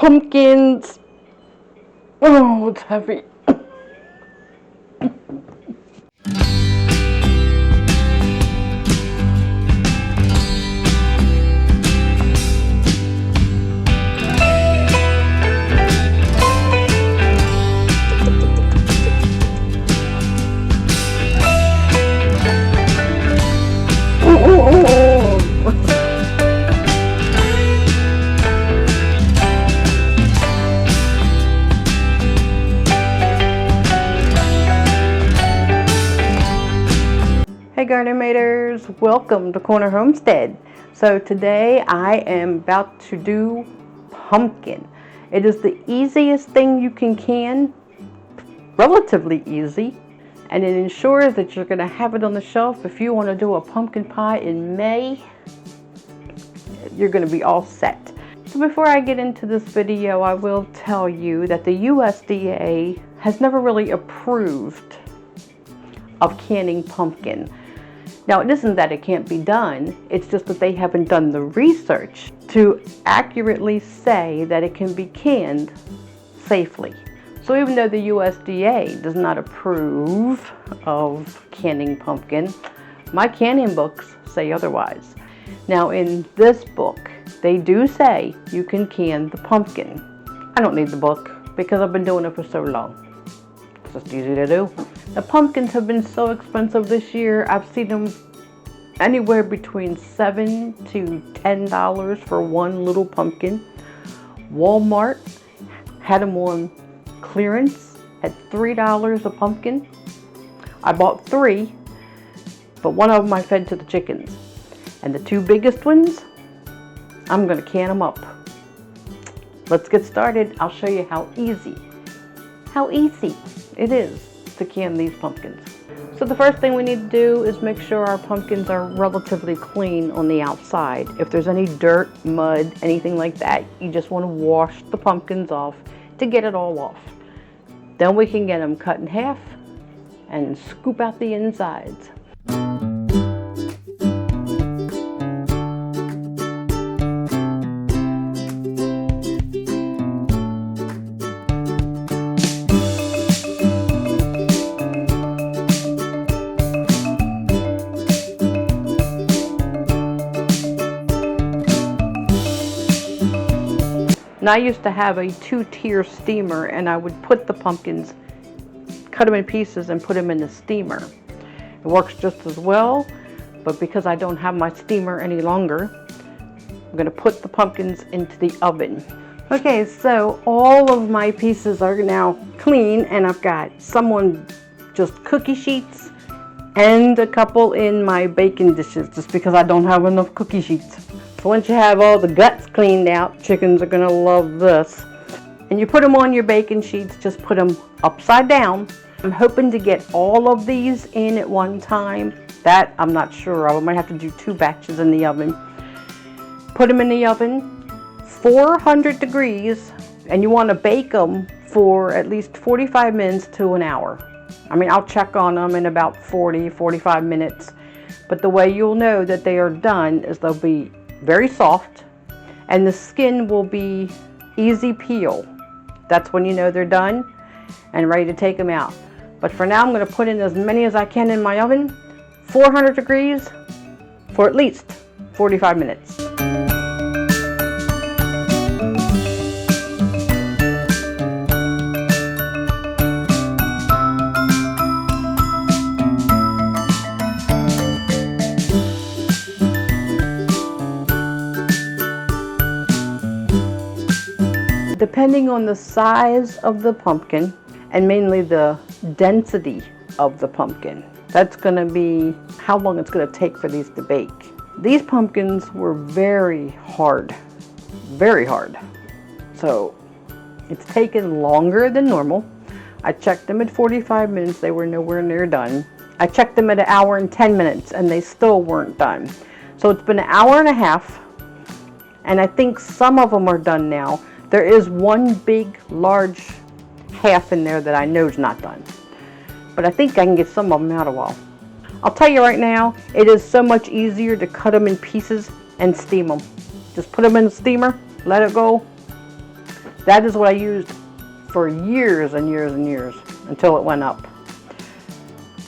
pumpkins. Oh, it's heavy. Hey Garden Maters, welcome to Corner Homestead. So today I am about to do pumpkin. It is the easiest thing you can, relatively easy, and it ensures that you're going to have it on the shelf. If you want to do a pumpkin pie in May, you're going to be all set. So before I get into this video, I will tell you that the USDA has never really approved of canning pumpkin. Now, it isn't that it can't be done, it's just that they haven't done the research to accurately say that it can be canned safely. So even though the USDA does not approve of canning pumpkin, my canning books say otherwise. Now, in this book, they do say you can can the pumpkin. I don't need the book because I've been doing it for so long. It's just easy to do. The pumpkins have been so expensive this year. I've seen them anywhere between $7 to $10 for one little pumpkin. Walmart had them on clearance at $3 a pumpkin. I bought 3, but one of them I fed to the chickens. And the 2 biggest ones, I'm going to can them up. Let's get started. I'll show you how easy it is to can these pumpkins. So the first thing we need to do is make sure our pumpkins are relatively clean on the outside. If there's any dirt, mud, anything like that, you just want to wash the pumpkins off to get it all off. Then we can get them cut in half and scoop out the insides. And I used to have a 2-tier steamer, and I would put the pumpkins, cut them in pieces and put them in the steamer. It works just as well, but because I don't have my steamer any longer, I'm going to put the pumpkins into the oven. Okay, so all of my pieces are now clean, and I've got some on just cookie sheets and a couple in my baking dishes, just because I don't have enough cookie sheets. Once you have all the guts cleaned out, chickens are going to love this. And you put them on your baking sheets, just put them upside down. I'm hoping to get all of these in at one time. That I'm not sure of. I might have to do 2 batches in the oven. Put them in the oven, 400 degrees, and you want to bake them for at least 45 minutes to an hour. I mean, I'll check on them in about 45 minutes. But the way you'll know that they are done is they'll be very soft, and the skin will be easy peel. That's when you know they're done and ready to take them out. But for now, I'm going to put in as many as I can in my oven, 400 degrees, for at least 45 minutes. Depending on the size of the pumpkin and mainly the density of the pumpkin, that's going to be how long it's going to take for these to bake. These pumpkins were very hard. So it's taken longer than normal. I checked them at 45 minutes, they were nowhere near done. I checked them at 1 hour and 10 minutes and they still weren't done. So it's been 1.5 hours, and I think some of them are done now. There is one big, large half in there that I know is not done. But I think I can get some of them out a while. I'll tell you right now, it is so much easier to cut them in pieces and steam them. Just put them in the steamer, let it go, That is what I used for years and years and years until it went up.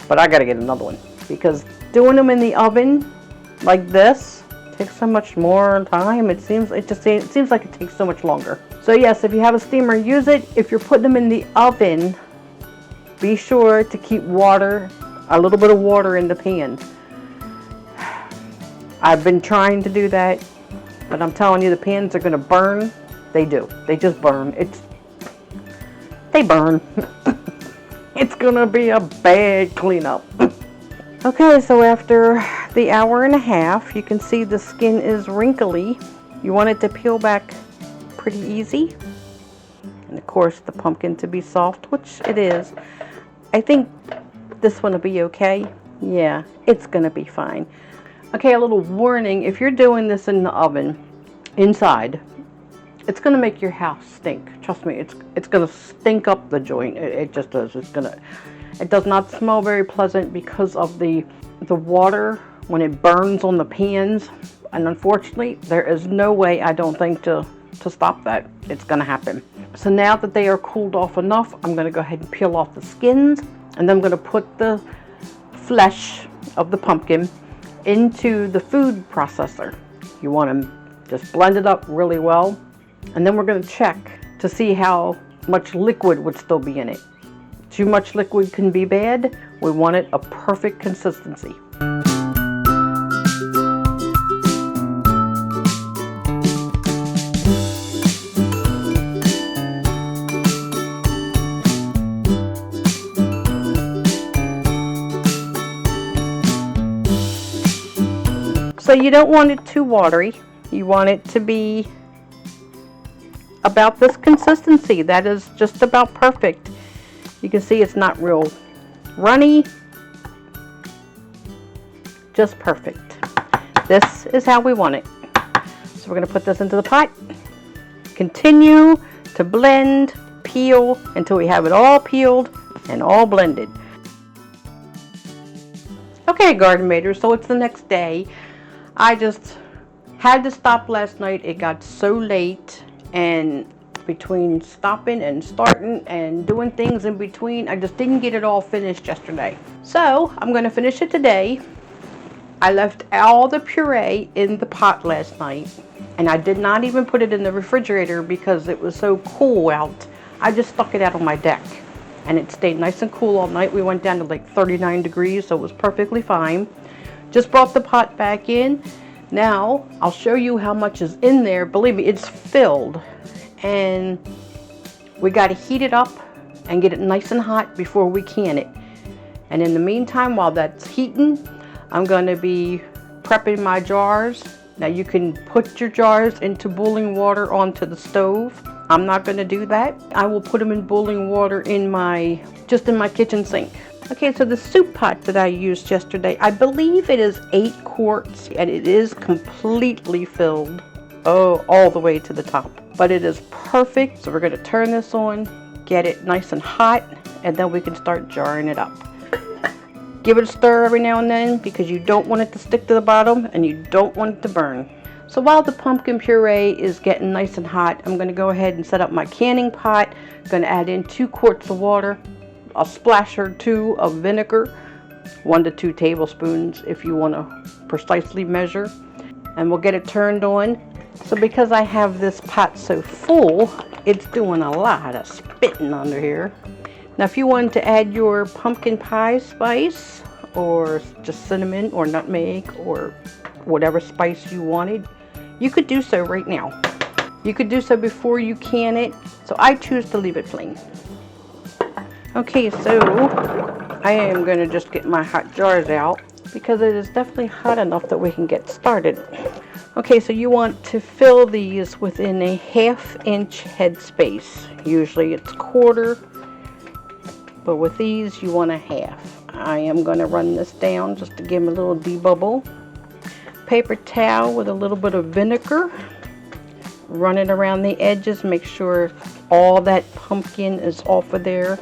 But I gotta get another one because doing them in the oven like this takes so much more time. It seems like it takes so much longer. So yes, if you have a steamer, use it. If you're putting them in the oven, be sure to keep a little bit of water in the pan. I've been trying to do that, but I'm telling you, the pans are gonna burn. They do. They just burn. They burn. It's gonna be a bad cleanup. Okay, so after the hour and a half, you can see the skin is wrinkly. You want it to peel back pretty easy. And of course, the pumpkin to be soft, which it is. I think this one will be okay. Yeah, it's gonna be fine. Okay, a little warning, if you're doing this in the oven, inside, it's gonna make your house stink. Trust me, it's gonna stink up the joint. It just does. It does not smell very pleasant because of the water when it burns on the pans. And unfortunately, there is no way, I don't think, to stop that. It's gonna happen. So now that they are cooled off enough, I'm gonna go ahead and peel off the skins, and then I'm gonna put the flesh of the pumpkin into the food processor. You want to just blend it up really well, and then we're going to check to see how much liquid would still be in it. Too much liquid can be bad. We want it a perfect consistency. So you don't want it too watery. You want it to be about this consistency. That is just about perfect. You can see it's not real runny. Just perfect. This is how we want it. So we're going to put this into the pot. Continue to blend, peel until we have it all peeled and all blended. Okay, garden maters, so it's the next day. I just had to stop last night. It got so late, and between stopping and starting and doing things in between, I just didn't get it all finished yesterday. So I'm going to finish it today. I left all the puree in the pot last night, and I did not even put it in the refrigerator because it was so cool out. I just stuck it out on my deck, and it stayed nice and cool all night. We went down to like 39 degrees, so it was perfectly fine. Just brought the pot back in. Now I'll show you how much is in there. Believe me, it's filled, and we got to heat it up and get it nice and hot before we can it. And in the meantime, while that's heating, I'm going to be prepping my jars. Now you can put your jars into boiling water onto the stove. I'm not going to do that. I will put them in boiling water just in my kitchen sink. Okay, so the soup pot that I used yesterday, I believe it is 8 quarts, and it is completely filled, all the way to the top. But it is perfect. So we're going to turn this on, get it nice and hot, and then we can start jarring it up. Give it a stir every now and then because you don't want it to stick to the bottom and you don't want it to burn. So while the pumpkin puree is getting nice and hot, I'm going to go ahead and set up my canning pot. I'm going to add in 2 quarts of water, a splash or 2 of vinegar, 1 to 2 tablespoons if you want to precisely measure, and we'll get it turned on. So because I have this pot so full, it's doing a lot of spitting under here. Now if you wanted to add your pumpkin pie spice or just cinnamon or nutmeg or whatever spice you wanted, you could do so right now. You could do so before you can it, so I choose to leave it plain. Okay, so I am going to just get my hot jars out because it is definitely hot enough that we can get started. Okay, so you want to fill these within a 1/2 inch headspace. Usually it's 1/4, but with these you want a 1/2. I am going to run this down just to give them a little debubble. Paper towel with a little bit of vinegar. Run it around the edges, make sure all that pumpkin is off of there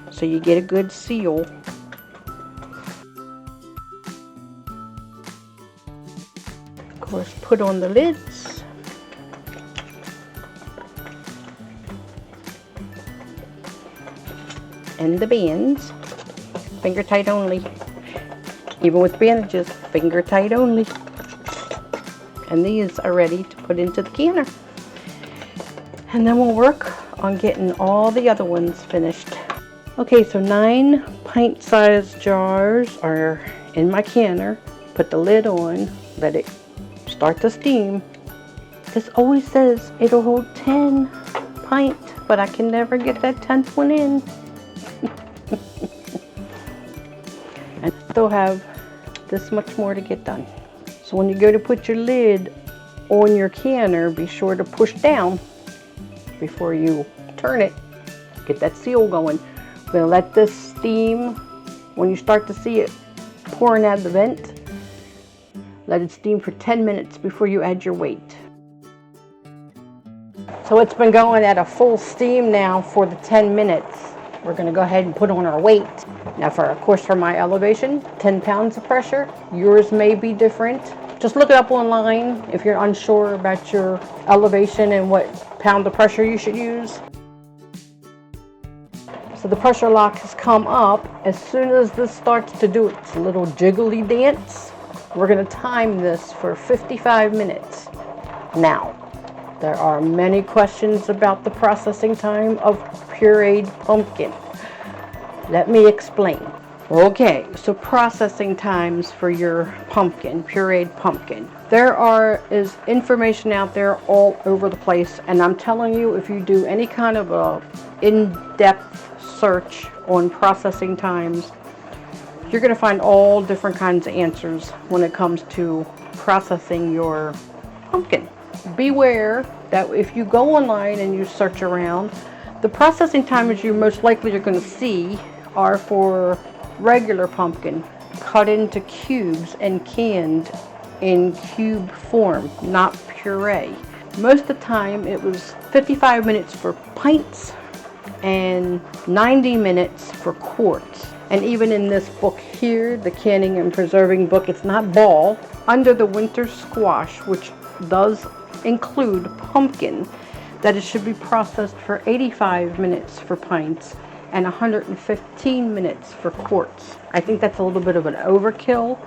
so you get a good seal. Of course, put on the lids. and the bands. Finger tight only. Even with bandages, finger tight only. And these are ready to put into the canner. And then we'll work on getting all the other ones finished. Okay, so 9 pint-sized jars are in my canner. Put the lid on, let it start to steam. This always says it'll hold 10 pint, but I can never get that 10th one in. And I still have this much more to get done. So when you go to put your lid on your canner, be sure to push down before you turn it. Get that seal going. We're going to let this steam. When you start to see it pouring out of the vent, let it steam for 10 minutes before you add your weight. So it's been going at a full steam now for the 10 minutes. We're going to go ahead and put on our weight. Now of course for my elevation, 10 pounds of pressure. Yours may be different. Just look it up online if you're unsure about your elevation and what pound of pressure you should use. So the pressure lock has come up. As soon as this starts to do its little jiggly dance, we're going to time this for 55 minutes. Now, there are many questions about the processing time of pureed pumpkin. Let me explain. Okay, so processing times for your pumpkin, pureed pumpkin. There is information out there all over the place, and I'm telling you, if you do any kind of a in-depth search on processing times, you're going to find all different kinds of answers when it comes to processing your pumpkin. Beware that if you go online and you search around, the processing times you most likely are going to see are for regular pumpkin cut into cubes and canned in cube form, not puree. Most of the time it was 55 minutes for pints and 90 minutes for quarts. And even in this book here, the canning and preserving book, it's not ball. Under the winter squash, which does include pumpkin, that it should be processed for 85 minutes for pints and 115 minutes for quarts. I think that's a little bit of an overkill.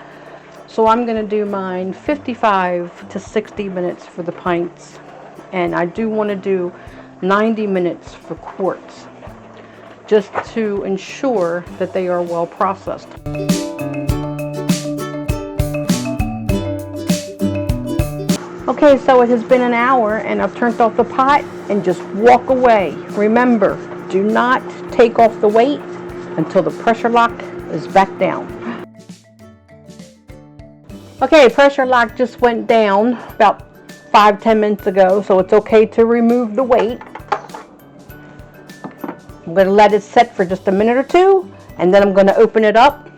So I'm going to do mine 55 to 60 minutes for the pints, and I do want to do 90 minutes for quarts, just to ensure that they are well processed. Okay, so it has been an hour and I've turned off the pot and just walk away. Remember, do not take off the weight until the pressure lock is back down. Okay, pressure lock just went down about 5-10 minutes ago, so it's okay to remove the weight. I'm going to let it set for just a minute or two, and then I'm going to open it up,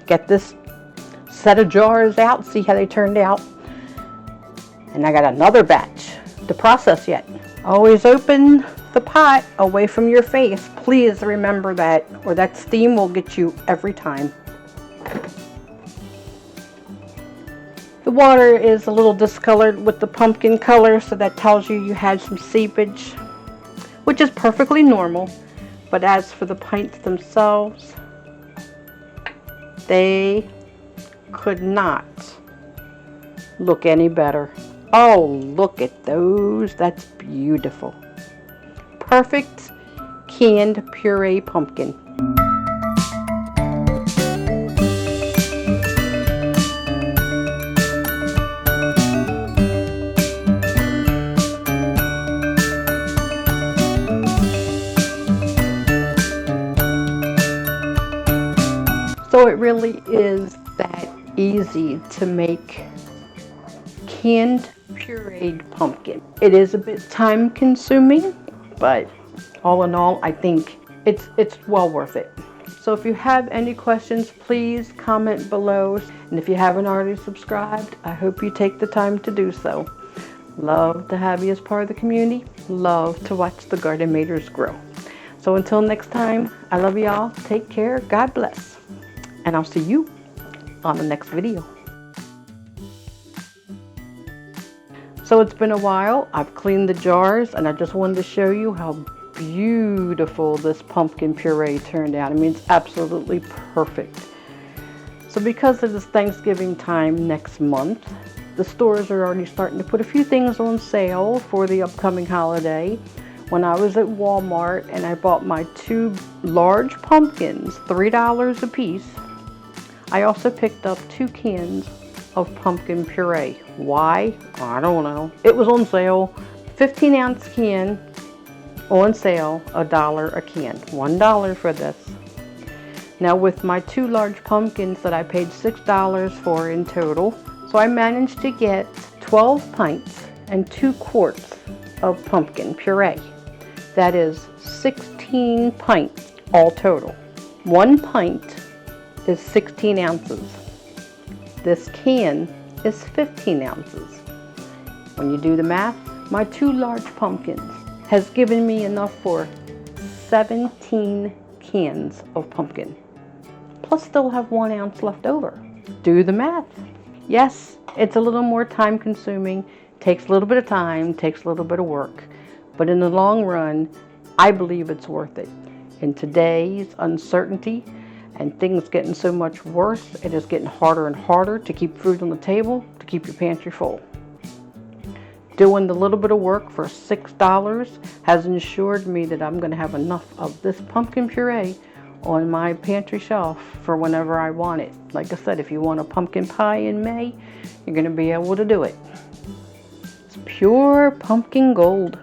get this set of jars out, see how they turned out. And I got another batch to process yet. Always open the pot away from your face. Please remember that, or that steam will get you every time. The water is a little discolored with the pumpkin color, so that tells you had some seepage, which is perfectly normal. But as for the pints themselves, they could not look any better. Oh, look at those. That's beautiful. Perfect canned puree pumpkin. So it really is that easy to make canned pureed pumpkin. It is a bit time consuming, but all in all, I think it's well worth it. So if you have any questions, please comment below. And if you haven't already subscribed, I hope you take the time to do so. Love to have you as part of the community. Love to watch the Garden Maters grow. So until next time, I love y'all. Take care. God bless. And I'll see you on the next video. So it's been a while. I've cleaned the jars and I just wanted to show you how beautiful this pumpkin puree turned out. I mean, it's absolutely perfect. So because it is Thanksgiving time next month, the stores are already starting to put a few things on sale for the upcoming holiday. When I was at Walmart and I bought my 2 large pumpkins, $3 a piece, I also picked up 2 cans of pumpkin puree. Why? I don't know. It was on sale. 15-ounce can on sale, $1 a can. $1 for this. Now with my 2 large pumpkins that I paid $6 for in total, so I managed to get 12 pints and 2 quarts of pumpkin puree. That is 16 pints all total. 1 pint is 16 ounces. This can is 15 ounces. When you do the math, my 2 large pumpkins has given me enough for 17 cans of pumpkin. Plus still have 1 ounce left over. Do the math. Yes, it's a little more time consuming, takes a little bit of time, takes a little bit of work. But in the long run, I believe it's worth it. In today's uncertainty and things getting so much worse, it is getting harder and harder to keep food on the table, to keep your pantry full. Doing the little bit of work for $6 has ensured me that I'm going to have enough of this pumpkin puree on my pantry shelf for whenever I want it. Like I said, if you want a pumpkin pie in May, you're going to be able to do it. It's pure pumpkin gold.